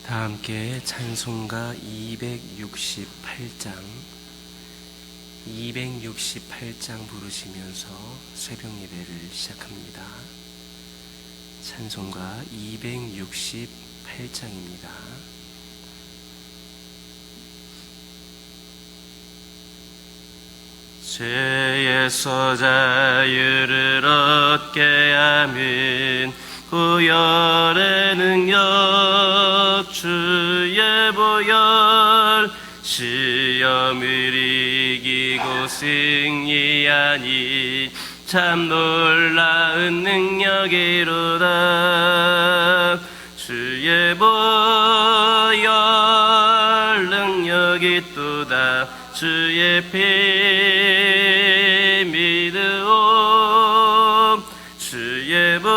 다 함께 찬송가 268장 부르시면서 새벽 예배를 시작합니다. 찬송가 268장입니다. 죄에서 자유를 얻게 하는 구열의 능력, 주의 보혈, 시험을 이기고 승리하니 참 놀라운 능력이로다. 주의 보혈 능력이 또다. 주의 피 믿으오. 주의 보혈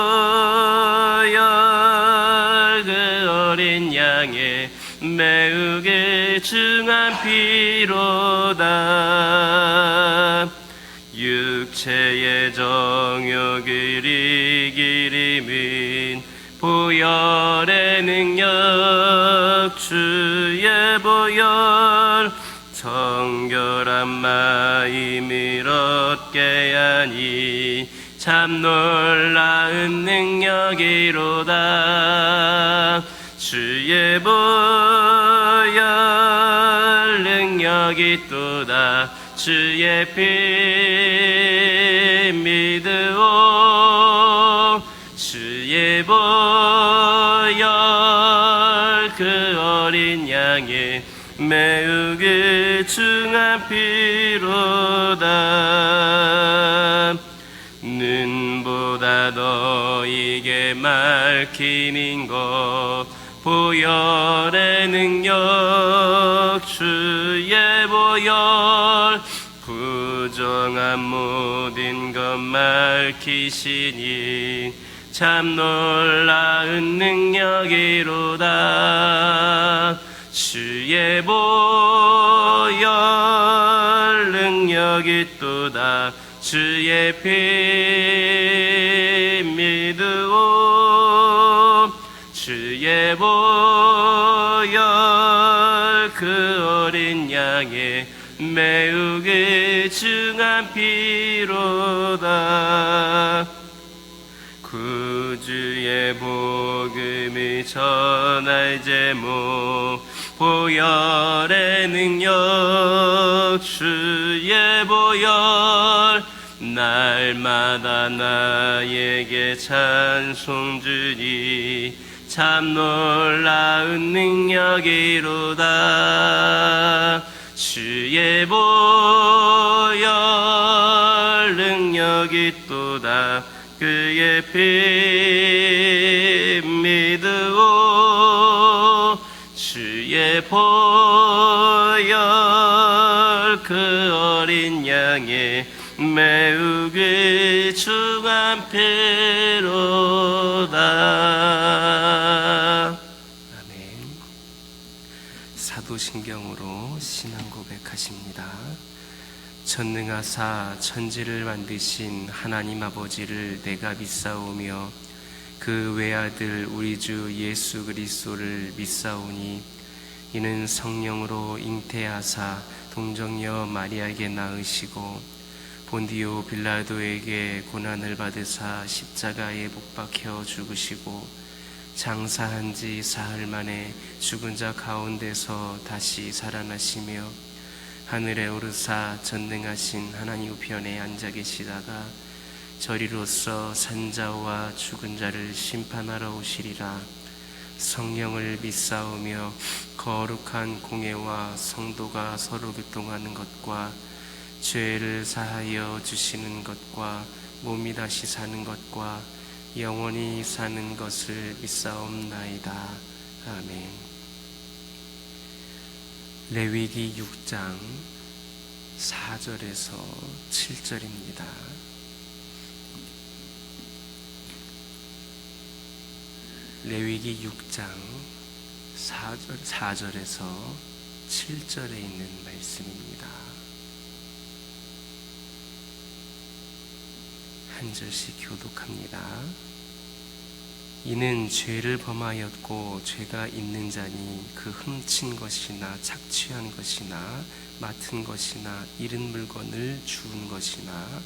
그 어린 양의 매우 귀중한 피로다. 육체의 정욕을 이기림은 보혈의 능력, 주의 보혈 정결한 마음을 얻게 하니 참 놀라운 능력이로다. 주의 보혈 능력이 또다. 주의 피 믿으오. 주의 보혈 그 어린 양의 매우 귀중한 피로다. 눈보다 너에게 밝히는 것, 보혈의 능력, 주의 보혈 부정한 모든 것 밝히시니 참 놀라운 능력이로다. 주의 보혈 능력이 또다. 주의 피 믿으오. 주의 보혈 그 어린 양의 매우 귀중한 피로다. 구주의 복음을 전할 제목, 보혈의 능력, 주의 보혈 날마다 나에게 찬송 주니 참 놀라운 능력이로다. 주의 보혈 능력이 또다. 그의 피 믿으오. 주의 보혈 그 어린 양의 매우 귀중한 피로다. 아멘. 사도신경으로 신앙 고백하십니다. 전능하사 천지를 만드신 하나님 아버지를 내가 믿사오며 그 외아들 우리 주 예수 그리스도를 믿사오니 이는 성령으로 잉태하사 동정녀 마리아에게 낳으시고 본디오 빌라도에게 고난을 받으사 십자가에 못 박혀 죽으시고 장사한 지 사흘 만에 죽은 자 가운데서 다시 살아나시며 하늘에 오르사 전능하신 하나님 우편에 앉아 계시다가 저리로서 산자와 죽은 자를 심판하러 오시리라. 성령을 믿사오며 거룩한 공회와 성도가 서로 교통하는 것과 죄를 사하여 주시는 것과 몸이 다시 사는 것과 영원히 사는 것을 믿사옵나이다. 아멘. 레위기 6장 4절에서 7절입니다. 레위기 6장 4절에서 7절에 있는 말씀입니다. 한 절씩 교독합니다. 이는 죄를 범하였고 죄가 있는 자니 그 훔친 것이나 착취한 것이나 맡은 것이나 잃은 물건을 주운 것이나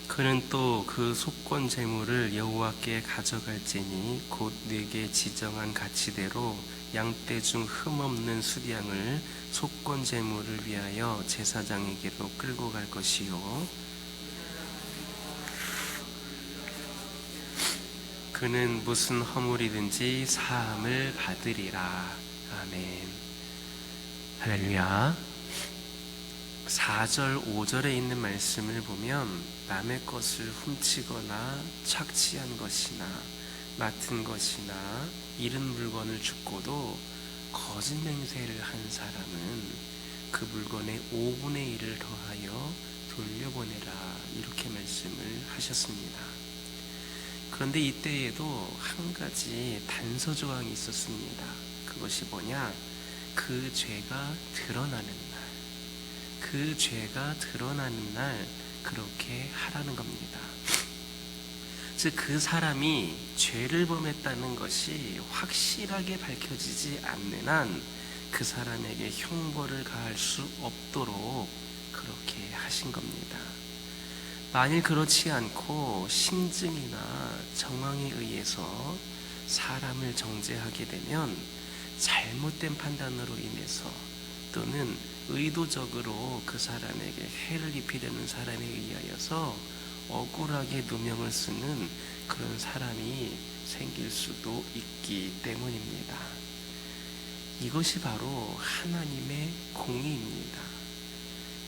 그는 또 그 속건 재물을 여호와께 가져갈지니 곧 네게 지정한 가치대로 양떼 중 흠없는 수량을 속건 재물을 위하여 제사장에게로 끌고 갈 것이요 그는 무슨 허물이든지 사함을 받으리라. 아멘. 할렐루야. 4절, 5절에 있는 말씀을 보면 남의 것을 훔치거나 착취한 것이나 맡은 것이나 잃은 물건을 줍고도 거짓 맹세를 한 사람은 그 물건의 5분의 1을 더하여 돌려보내라, 이렇게 말씀을 하셨습니다. 그런데 이때에도 한 가지 단서 조항이 있었습니다. 그것이 뭐냐? 그 죄가 드러나는 날, 그 죄가 드러나는 날 그렇게 하라는 겁니다. 즉 그 사람이 죄를 범했다는 것이 확실하게 밝혀지지 않는 한 그 사람에게 형벌을 가할 수 없도록 그렇게 하신 겁니다. 만일 그렇지 않고 심증이나 정황에 의해서 사람을 정죄하게 되면 잘못된 판단으로 인해서 또는 의도적으로 그 사람에게 해를 입히려는 사람에 의하여서 억울하게 누명을 쓰는 그런 사람이 생길 수도 있기 때문입니다. 이것이 바로 하나님의 공의입니다.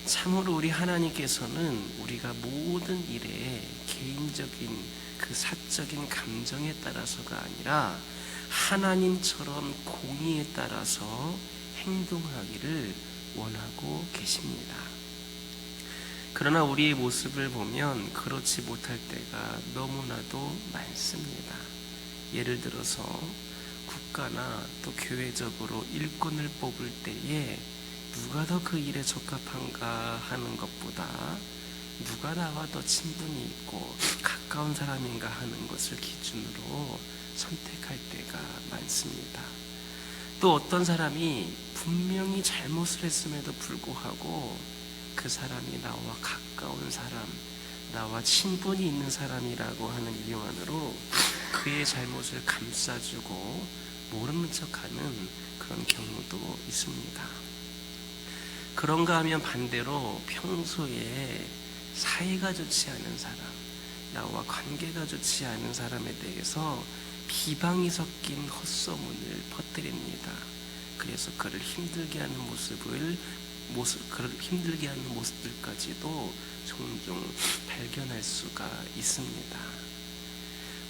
참으로 우리 하나님께서는 우리가 모든 일에 개인적인 그 사적인 감정에 따라서가 아니라 하나님처럼 공의에 따라서 행동하기를 원하고 계십니다. 그러나 우리의 모습을 보면 그렇지 못할 때가 너무나도 많습니다. 예를 들어서 국가나 또 교회적으로 일꾼을 뽑을 때에 누가 더 그 일에 적합한가 하는 것보다 누가 나와 더 친분이 있고 가까운 사람인가 하는 것을 기준으로 선택할 때가 많습니다. 또 어떤 사람이 분명히 잘못을 했음에도 불구하고 그 사람이 나와 가까운 사람, 나와 친분이 있는 사람이라고 하는 이유만으로 그의 잘못을 감싸주고 모르는 척하는 그런 경우도 있습니다. 그런가 하면 반대로 평소에 사이가 좋지 않은 사람, 나와 관계가 좋지 않은 사람에 대해서 비방이 섞인 헛소문을 퍼뜨립니다. 그래서 그를 힘들게 하는 그를 힘들게 하는 모습들까지도 종종 발견할 수가 있습니다.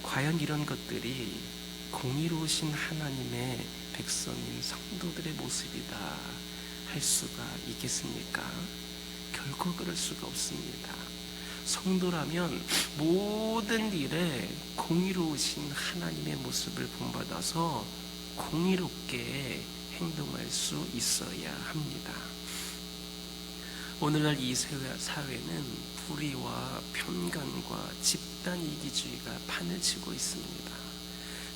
과연 이런 것들이 공의로우신 하나님의 백성인 성도들의 모습이다 할 수가 있겠습니까? 결코 그럴 수가 없습니다. 성도라면 모든 일에 공의로우신 하나님의 모습을 본받아서 공의롭게 행동할 수 있어야 합니다. 오늘날 이 사회는 불의와 편견과 집단 이기주의가 판을 치고 있습니다.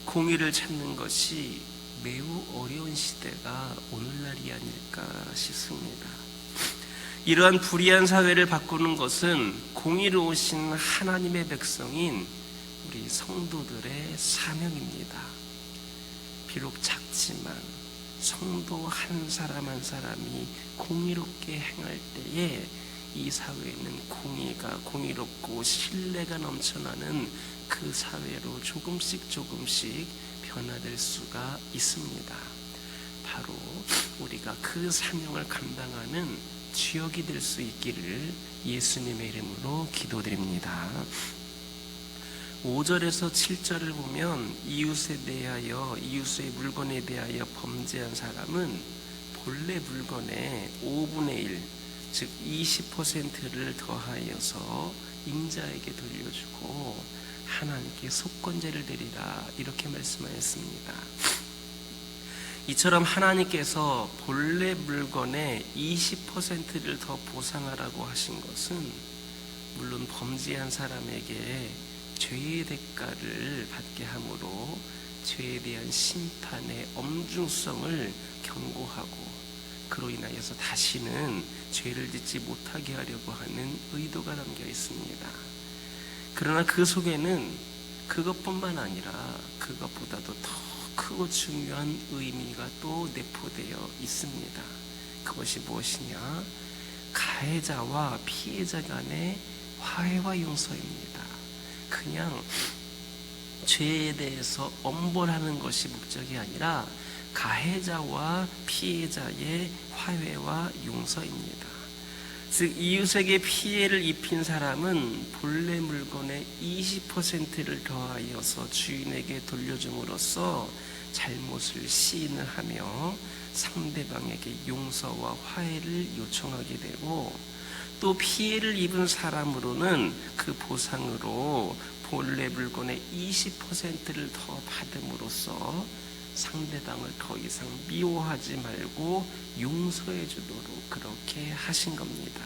공의를 찾는 것이 매우 어려운 시대가 오늘날이 아닐까 싶습니다. 이러한 불의한 사회를 바꾸는 것은 공의로우신 하나님의 백성인 우리 성도들의 사명입니다. 비록 작지만 성도 한 사람 한 사람이 공의롭게 행할 때에 이 사회는 공의롭고 신뢰가 넘쳐나는 그 사회로 조금씩 변화될 수가 있습니다. 바로 우리가 그 사명을 감당하는 주역이 될 수 있기를 예수님의 이름으로 기도드립니다. 5절에서 7절을 보면 이웃의 물건에 대하여 범죄한 사람은 본래 물건의 5분의 1, 즉 20%를 더하여서 임자에게 돌려주고 하나님께 속건제를 드리라 이렇게 말씀하였습니다. 이처럼 하나님께서 본래 물건의 20%를 더 보상하라고 하신 것은 물론 범죄한 사람에게 죄의 대가를 받게 하므로 죄에 대한 심판의 엄중성을 경고하고 그로 인하여서 다시는 죄를 짓지 못하게 하려고 하는 의도가 담겨 있습니다. 그러나 그 속에는 그것뿐만 아니라 그것보다도 더 크고 중요한 의미가 또 내포되어 있습니다. 그것이 무엇이냐? 가해자와 피해자 간의 화해와 용서입니다. 그냥 죄에 대해서 엄벌하는 것이 목적이 아니라 가해자와 피해자의 화해와 용서입니다. 즉 이웃에게 피해를 입힌 사람은 본래 물건의 20%를 더하여서 주인에게 돌려줌으로써 잘못을 시인을 하며 상대방에게 용서와 화해를 요청하게 되고 또 피해를 입은 사람으로는 그 보상으로 본래 물건의 20%를 더 받음으로써 상대방을 더 이상 미워하지 말고 용서해 주도록 그렇게 하신 겁니다.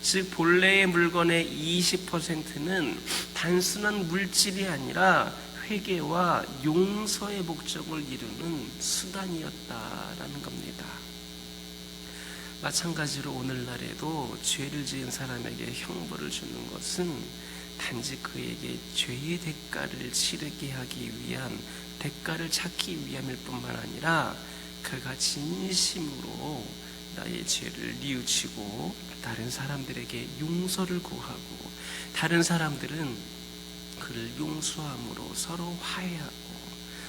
즉 본래의 물건의 20%는 단순한 물질이 아니라 회개와 용서의 목적을 이루는 수단이었다라는 겁니다. 마찬가지로 오늘날에도 죄를 지은 사람에게 형벌을 주는 것은 단지 그에게 죄의 대가를 치르게 하기 위한 대가를 찾기 위함일 뿐만 아니라 그가 진심으로 나의 죄를 뉘우치고 다른 사람들에게 용서를 구하고 다른 사람들은 그를 용서함으로 서로 화해하고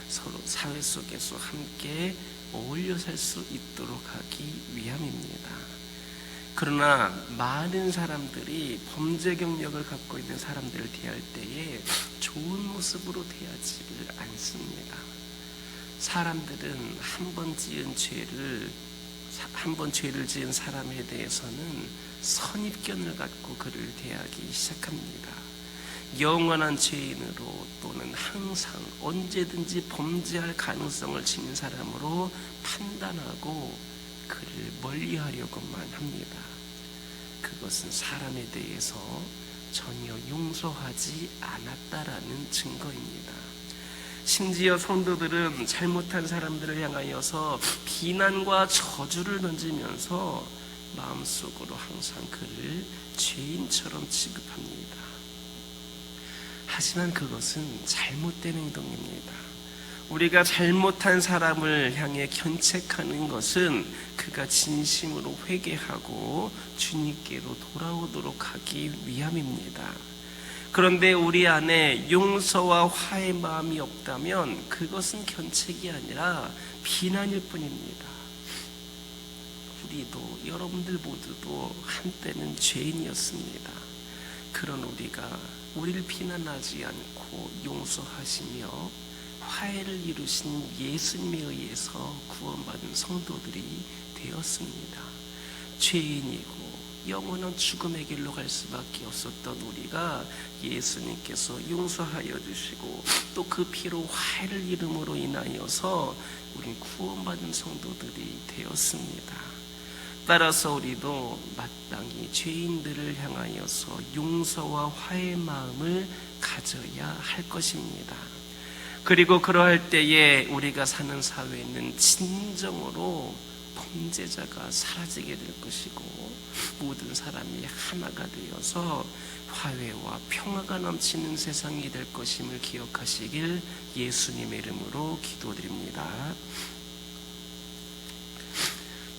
서로 사회 속에서 함께 어울려 살 수 있도록 하기 위함입니다. 그러나 많은 사람들이 범죄 경력을 갖고 있는 사람들을 대할 때에 좋은 모습으로 대하지를 않습니다. 사람들은 한 번 죄를 지은 사람에 대해서는 선입견을 갖고 그를 대하기 시작합니다. 영원한 죄인으로 또는 항상 언제든지 범죄할 가능성을 지닌 사람으로 판단하고 그를 멀리하려고만 합니다. 그것은 사람에 대해서 전혀 용서하지 않았다라는 증거입니다. 심지어 성도들은 잘못한 사람들을 향하여서 비난과 저주를 던지면서 마음속으로 항상 그를 죄인처럼 취급합니다. 하지만 그것은 잘못된 행동입니다. 우리가 잘못한 사람을 향해 견책하는 것은 그가 진심으로 회개하고 주님께로 돌아오도록 하기 위함입니다. 그런데 우리 안에 용서와 화해 마음이 없다면 그것은 견책이 아니라 비난일 뿐입니다. 우리도 여러분들 모두도 한때는 죄인이었습니다. 그런 우리가 우리를 비난하지 않고 용서하시며 화해를 이루신 예수님에 의해서 구원받은 성도들이 되었습니다. 죄인이고 영원한 죽음의 길로 갈 수밖에 없었던 우리가 예수님께서 용서하여 주시고 또 그 피로 화해를 이름으로 인하여서 우린 구원받은 성도들이 되었습니다. 따라서 우리도 마땅히 죄인들을 향하여서 용서와 화해의 마음을 가져야 할 것입니다. 그리고 그러할 때에 우리가 사는 사회는 진정으로 범죄자가 사라지게 될 것이고 모든 사람이 하나가 되어서 화해와 평화가 넘치는 세상이 될 것임을 기억하시길 예수님의 이름으로 기도드립니다.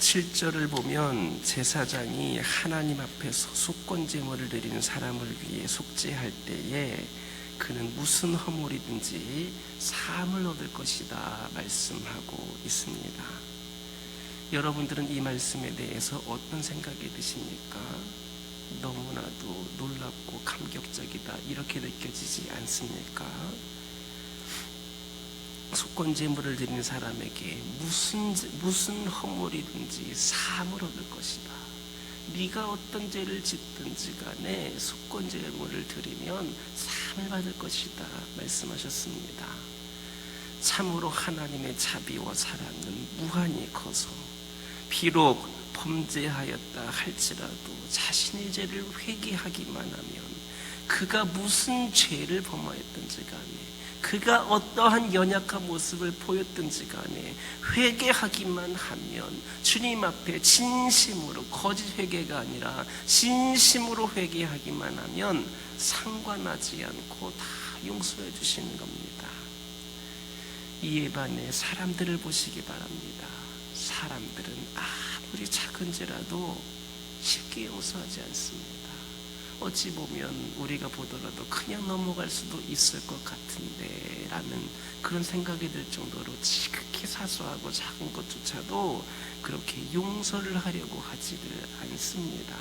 7절을 보면 제사장이 하나님 앞에서 속건제물을 드리는 사람을 위해 속죄할 때에 그는 무슨 허물이든지 사함을 얻을 것이다 말씀하고 있습니다. 여러분들은 이 말씀에 대해서 어떤 생각이 드십니까? 너무나도 놀랍고 감격적이다 이렇게 느껴지지 않습니까? 속건제물을 드리는 사람에게 무슨 허물이든지 사함을 얻을 것이다. 네가 어떤 죄를 짓든지 간에 속건제물을 드리면 사함을 받을 것이다 말씀하셨습니다. 참으로 하나님의 자비와 사랑은 무한히 커서 비록 범죄하였다 할지라도 자신의 죄를 회개하기만 하면 그가 무슨 죄를 범하였든지 간에 그가 어떠한 연약한 모습을 보였든지 간에 회개하기만 하면 주님 앞에 진심으로, 거짓 회개가 아니라 진심으로 회개하기만 하면 상관하지 않고 다 용서해 주시는 겁니다. 이에 반해 사람들을 보시기 바랍니다. 사람들은 아무리 작은 죄라도 쉽게 용서하지 않습니다. 어찌 보면 우리가 보더라도 그냥 넘어갈 수도 있을 것 같은데 라는 그런 생각이 들 정도로 지극히 사소하고 작은 것조차도 그렇게 용서를 하려고 하지를 않습니다.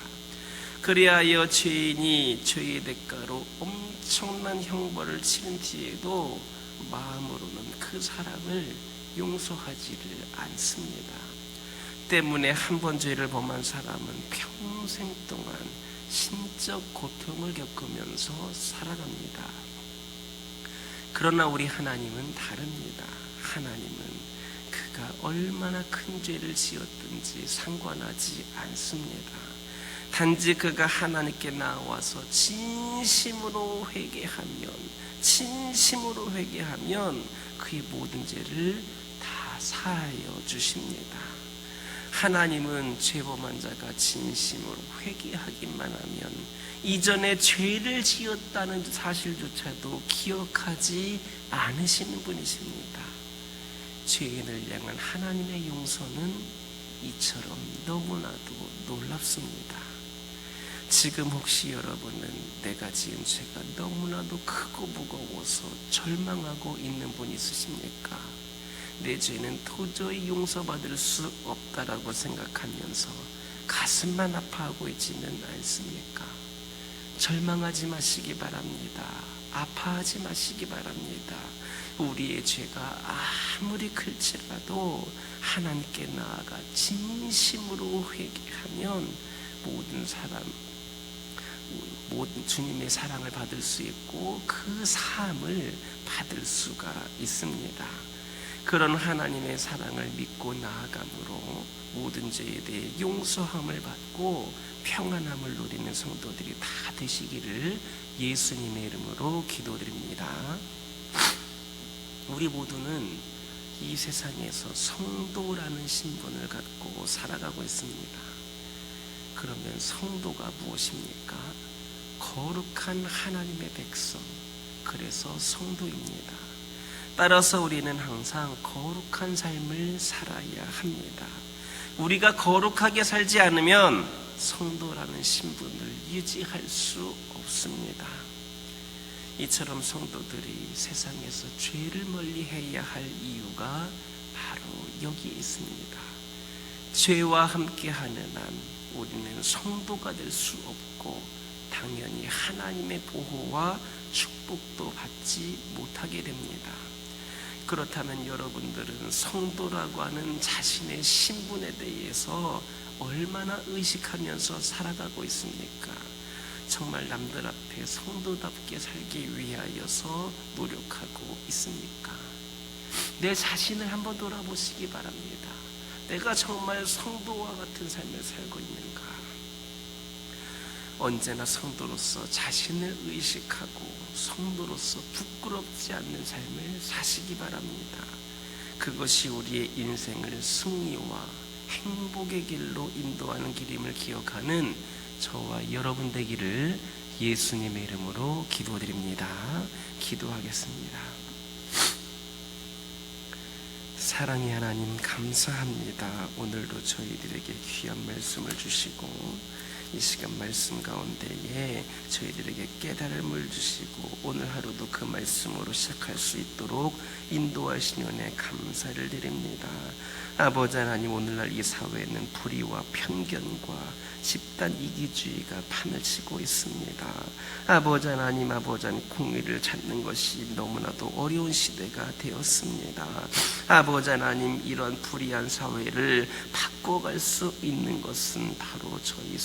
그리하여 죄인이 죄의 대가로 엄청난 형벌을 치른 뒤에도 마음으로는 그 사람을 용서하지를 않습니다. 때문에 한 번 죄를 범한 사람은 평생 동안 신적 고통을 겪으면서 살아갑니다. 그러나 우리 하나님은 다릅니다. 하나님은 그가 얼마나 큰 죄를 지었든지 상관하지 않습니다. 단지 그가 하나님께 나와서 진심으로 회개하면 그의 모든 죄를 다 사하여 주십니다. 하나님은 죄범한 자가 진심으로 회개하기만 하면 이전에 죄를 지었다는 사실조차도 기억하지 않으시는 분이십니다. 죄인을 향한 하나님의 용서는 이처럼 너무나도 놀랍습니다. 지금 혹시 여러분은 내가 지은 죄가 너무나도 크고 무거워서 절망하고 있는 분 있으십니까? 내 죄는 도저히 용서받을 수 없다라고 생각하면서 가슴만 아파하고 있지는 않습니까? 절망하지 마시기 바랍니다. 아파하지 마시기 바랍니다. 우리의 죄가 아무리 클지라도 하나님께 나아가 진심으로 회개하면 모든 주님의 사랑을 받을 수 있고 그 사함을 받을 수가 있습니다. 그런 하나님의 사랑을 믿고 나아감으로 모든 죄에 대해 용서함을 받고 평안함을 누리는 성도들이 다 되시기를 예수님의 이름으로 기도드립니다. 우리 모두는 이 세상에서 성도라는 신분을 갖고 살아가고 있습니다. 그러면 성도가 무엇입니까? 거룩한 하나님의 백성, 그래서 성도입니다. 따라서 우리는 항상 거룩한 삶을 살아야 합니다. 우리가 거룩하게 살지 않으면 성도라는 신분을 유지할 수 없습니다. 이처럼 성도들이 세상에서 죄를 멀리해야 할 이유가 바로 여기에 있습니다. 죄와 함께하는 한 우리는 성도가 될 수 없고 당연히 하나님의 보호와 축복도 받지 못하게 됩니다. 그렇다면 여러분들은 성도라고 하는 자신의 신분에 대해서 얼마나 의식하면서 살아가고 있습니까? 정말 남들 앞에 성도답게 살기 위하여서 노력하고 있습니까? 내 자신을 한번 돌아보시기 바랍니다. 내가 정말 성도와 같은 삶을 살고 있는가? 언제나 성도로서 자신을 의식하고 성도로서 부끄럽지 않는 삶을 사시기 바랍니다. 그것이 우리의 인생을 승리와 행복의 길로 인도하는 길임을 기억하는 저와 여러분 되기를 예수님의 이름으로 기도드립니다. 기도하겠습니다. 사랑의 하나님 감사합니다. 오늘도 저희들에게 귀한 말씀을 주시고 이 시간 말씀 가운데에 저희들에게 깨달음을 주시고 오늘 하루도 그 말씀으로 시작할 수 있도록 인도하시니 은혜 감사를 드립니다. 아버지 하나님, 오늘날 이 사회에는 불의와 편견과 집단 이기주의가 판을 치고 있습니다. 아버지 하나님, 공의를 찾는 것이 너무나도 어려운 시대가 되었습니다. 아버지 하나님, 이런 불의한 사회를 바꿔갈 수 있는 것은 바로 저희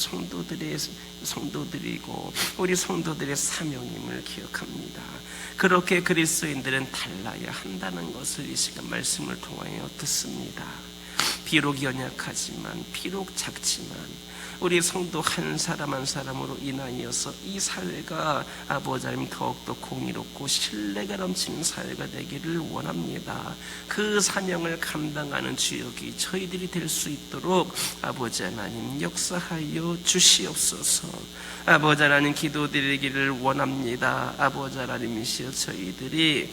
성도들이고 우리 성도들의 사명임을 기억합니다. 그렇게 그리스도인들은 달라야 한다는 것을 이 시간 말씀을 통하여 듣습니다. 비록 연약하지만, 비록 작지만 우리 성도 한 사람 한 사람으로 인하여서 이 사회가 아버지 하나님 더욱더 공의롭고 신뢰가 넘치는 사회가 되기를 원합니다. 그 사명을 감당하는 주역이 저희들이 될 수 있도록 아버지 하나님 역사하여 주시옵소서. 아버지 하나님, 기도드리기를 원합니다. 아버지 하나님이시여, 저희들이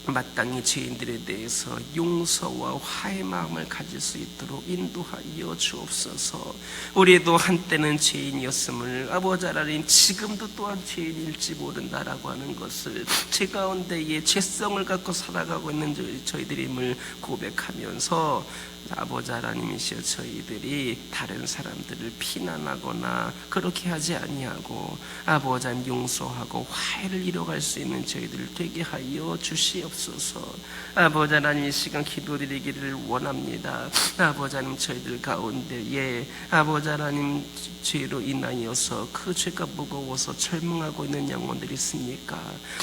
마땅히 죄인들에 대해서 용서와 화의 마음을 가질 수 있도록 인도하여 주옵소서. 우리도 한때는 죄인이었음을 아버지 하나님 지금도 또한 죄인일지 모른다라고 하는 것을 제 가운데에 죄성을 갖고 살아가고 있는 저희들임을 고백하면서 아버지 하나님이시여, 저희들이 다른 사람들을 비난하거나 그렇게 하지 아니하고 아버지 하나님 용서하고 화해를 이뤄갈 수 있는 저희들 되게 하여 주시옵소서. 아버지 하나님, 이 시간 기도드리기를 원합니다. 아버지 하나님, 저희들 가운데에 아버지 하나님 죄로 인하여서 그 죄가 무거워서 절망하고 있는 영혼들이 있습니까?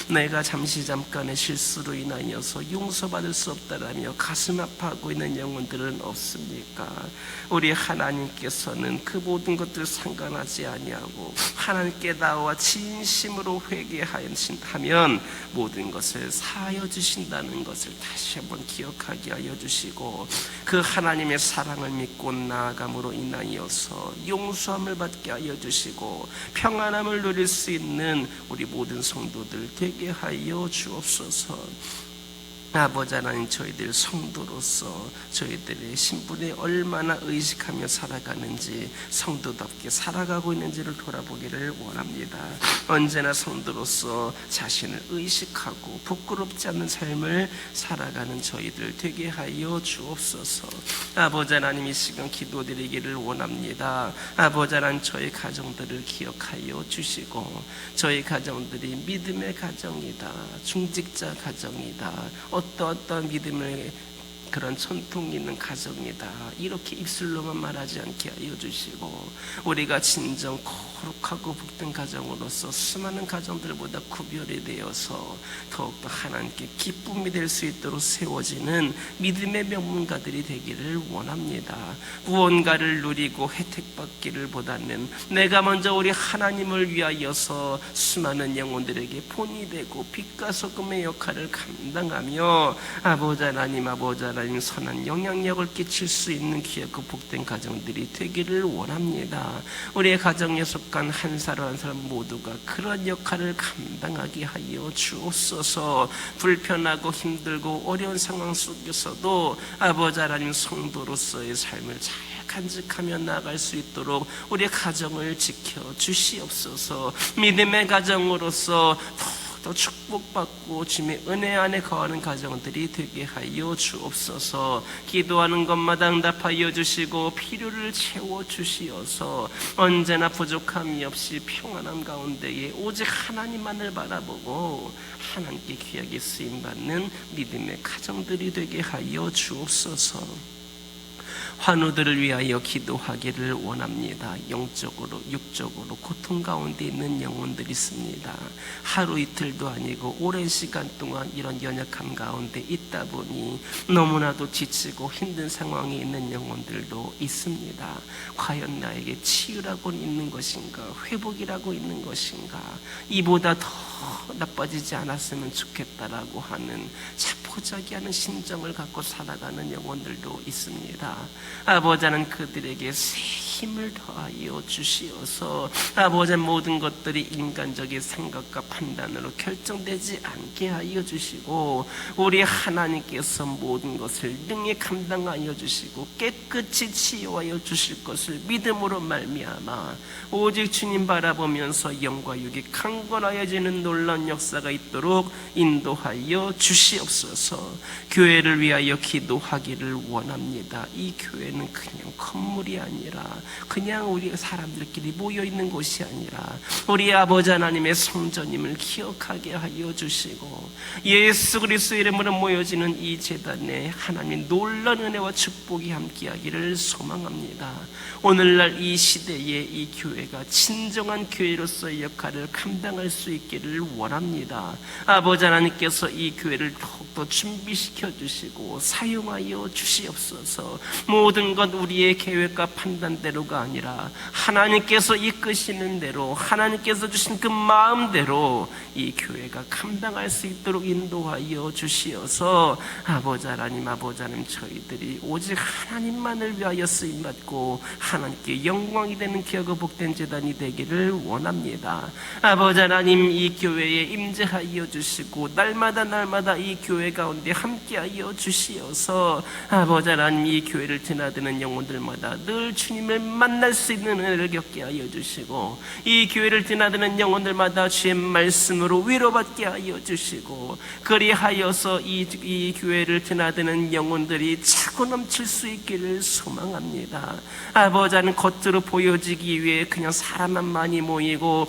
내가 잠깐의 실수로 인하여서 용서받을 수 없다라며 가슴 아파하고 있는 영혼들은 없습니까? 우리 하나님께서는 그 모든 것들을 상관하지 아니하고 하나님께 나와 진심으로 회개하면 모든 것을 사하여 주신다는 것을 다시 한번 기억하게 하여 주시고, 그 하나님의 사랑을 믿고 나아감으로 인하여서 용서함을 받게 하여 주시고 평안함을 누릴 수 있는 우리 모든 성도들 되게 하여 주옵소서. 아버지 하나님, 저희들 성도로서 저희들의 신분에 얼마나 의식하며 살아가는지, 성도답게 살아가고 있는지를 돌아보기를 원합니다. 언제나 성도로서 자신을 의식하고 부끄럽지 않는 삶을 살아가는 저희들 되게 하여 주옵소서. 아버지 하나님, 이 시간 기도드리기를 원합니다. 아버지 하나님, 저희 가정들을 기억하여 주시고 저희 가정들이 믿음의 가정이다, 중직자 가정이다, 어떠한 믿음의 그런 전통이 있는 가정이다, 이렇게 입술로만 말하지 않게 하여 주시고, 우리가 진정 거룩하고 복된 가정으로서 수많은 가정들보다 구별이 되어서 더욱더 하나님께 기쁨이 될 수 있도록 세워지는 믿음의 명문가들이 되기를 원합니다. 무언가를 누리고 혜택받기를 보다는 내가 먼저 우리 하나님을 위하여서 수많은 영혼들에게 본이 되고 빛과 소금의 역할을 감당하며 아버지 하나님 선한 영향력을 끼칠 수 있는 귀하고 복된 가정들이 되기를 원합니다. 우리의 가정에 속한 한 사람 한 사람 모두가 그런 역할을 감당하게 하여 주옵소서. 불편하고 힘들고 어려운 상황 속에서도 아버지 하나님 성도로서의 삶을 잘 간직하며 나아갈 수 있도록 우리의 가정을 지켜 주시옵소서. 믿음의 가정으로서 더 축복받고 주님의 은혜 안에 거하는 가정들이 되게 하여 주옵소서. 기도하는 것마다 응답하여 주시고 필요를 채워주시어서 언제나 부족함이 없이 평안한 가운데에 오직 하나님만을 바라보고 하나님께 귀하게 쓰임받는 믿음의 가정들이 되게 하여 주옵소서. 환우들을 위하여 기도하기를 원합니다. 영적으로 육적으로 고통 가운데 있는 영혼들이 있습니다. 하루 이틀도 아니고 오랜 시간 동안 이런 연약함 가운데 있다 보니 너무나도 지치고 힘든 상황에 있는 영혼들도 있습니다. 과연 나에게 치유라고 있는 것인가, 회복이라고 있는 것인가, 이보다 더 나빠지지 않았으면 좋겠다라고 하는 자포자기하는 심정을 갖고 살아가는 영혼들도 있습니다. 아버지 하나님 그들에게 새 힘을 더하여 주시어서 아버지 모든 것들이 인간적인 생각과 판단으로 결정되지 않게 하여 주시고 우리 하나님께서 모든 것을 능히 감당하여 주시고 깨끗이 치유하여 주실 것을 믿음으로 말미암아 오직 주님 바라보면서 영과 육이 강건하여지는 놀라운 역사가 있도록 인도하여 주시옵소서. 교회를 위하여 기도하기를 원합니다. 이 교회는 그냥 건물이 아니라 그냥 우리 사람들끼리 모여있는 곳이 아니라 우리 아버지 하나님의 성전임을 기억하게 하여 주시고 예수 그리스도의 이름으로 모여지는 이 제단에 하나님의 놀라운 은혜와 축복이 함께하기를 소망합니다. 오늘날 이 시대에 이 교회가 진정한 교회로서의 역할을 감당할 수 있기를 원합니다. 아버지 하나님께서 이 교회를 더욱더 준비시켜 주시고 사용하여 주시옵소서. 모든 것 우리의 계획과 판단대로가 아니라 하나님께서 이끄시는 대로 하나님께서 주신 그 마음대로 이 교회가 감당할 수 있도록 인도하여 주시어서 아버지 하나님 저희들이 오직 하나님만을 위하여 쓰임받고 하나님께 영광이 되는 기하고 복된 제단이 되기를 원합니다. 아버지 하나님 이 교회에 임재하여 주시고 날마다 이 교회 가운데 함께하여 주시어서 아버지 하나님 이 교회를 드나드는 영혼들마다 늘 주님을 만날 수 있는 은혜를 겪게 하여 주시고 이 교회를 드나드는 영혼들마다 주의 말씀으로 위로받게 하여 주시고 그리하여서 이 교회를 드나드는 영혼들이 차고 넘칠 수 있기를 소망합니다. 아버지 하나님 겉으로 보여지기 위해 그냥 사람만 많이 모이고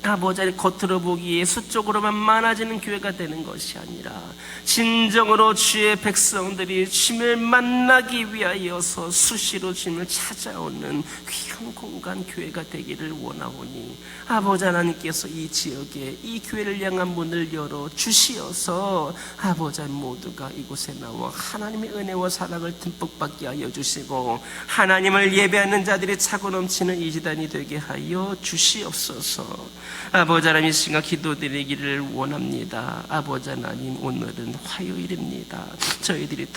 아버지 하나님 겉으로 보기에 수적으로만 많아지는 교회가 되는 것이 아니라 진정으로 주의 백성들이 주님을 만나기 위하여서 수시로 주님을 찾아오는 귀한 공간 교회가 되기를 원하오니 아버지 하나님께서 이 지역에 이 교회를 향한 문을 열어 주시어서 아버지 하나님 모두가 이곳에 나와 하나님의 은혜와 사랑을 듬뿍 받게 하여 주시고 하나님을 예배하는 자들이 차고 넘치는 이 지단이 되게 하여 주시옵소서. 아버지 하나님 이 시간 기도드리기를 원합니다. 아버지 하나님 오늘은 화요일입니다. 저희들이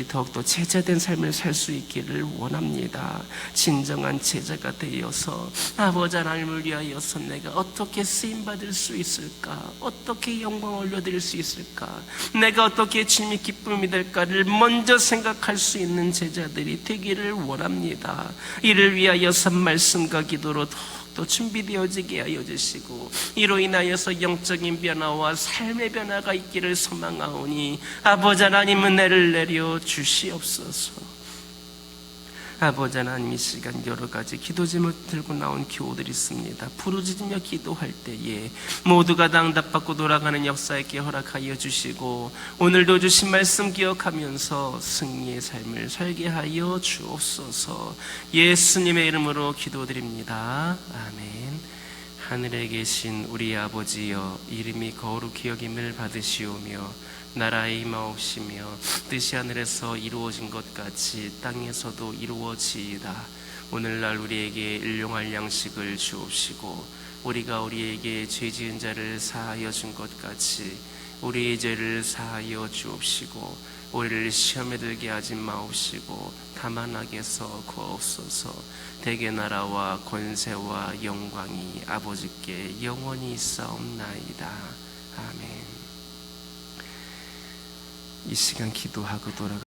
더욱더 제자된 삶을 살 수 있기를 원합니다. 진정한 제자가 되어서 아버지 하나님을 위하여서 내가 어떻게 쓰임받을 수 있을까, 어떻게 영광을 올려드릴 수 있을까, 내가 어떻게 주님이 기쁨이 될까를 먼저 생각할 수 있는 제자들이 되기를 원합니다. 이를 위하여서 말씀과 기도로 또 준비되어지게 하여 주시고 이로 인하여서 영적인 변화와 삶의 변화가 있기를 소망하오니 아버지 하나님 은혜를 내려 주시옵소서. 아버지 하나님 이 시간 여러 가지 기도 제목 들고 나온 교우들이 있습니다. 부르짖으며 기도할 때에 모두가 다 응답받고 돌아가는 역사 있게 허락하여 주시고 오늘도 주신 말씀 기억하면서 승리의 삶을 살게 하여 주옵소서. 예수님의 이름으로 기도드립니다. 아멘. 하늘에 계신 우리 아버지여 이름이 거룩히 여김을 받으시오며 나라의 임하옵시며 뜻이 하늘에서 이루어진 것 같이 땅에서도 이루어지이다. 오늘날 우리에게 일용할 양식을 주옵시고 우리가 우리에게 죄 지은 자를 사하여 준 것 같이 우리의 죄를 사하여 주옵시고 우리를 시험에 들게 하지 마옵시고 다만 악에서 구하옵소서. 대개 나라와 권세와 영광이 아버지께 영원히 있사옵나이다. 아멘. 이 시간 기도하고 돌아가